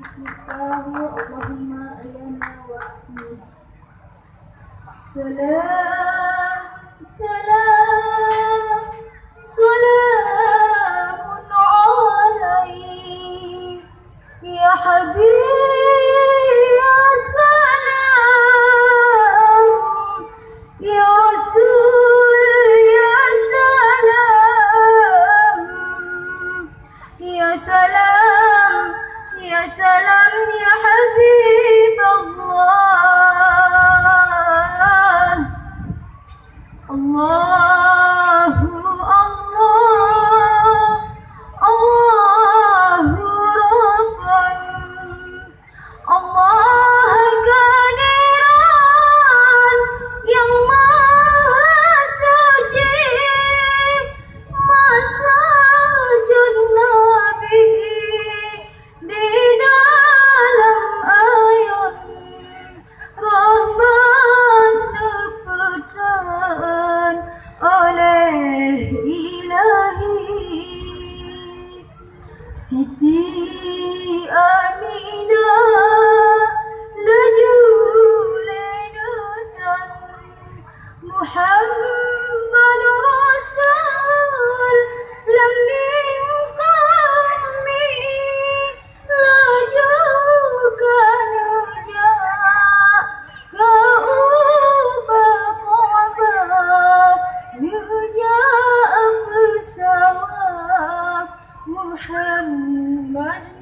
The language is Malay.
Allahumma alayna wa ahmid. Salam, salam, salamun alayhi ya habib ya salam ya rasul ya salam ya salam ya salam ya habib Allah. Allahu Allah, Allahu Rabban, Allah Qadiran, yang Maha Suci, Masajid Nabi di dalam ayat rahmat diberikan oleh Ilahi. Siti Aminah laju lenutran Muhammad Rasul lamim kami laju kanuja Muhammad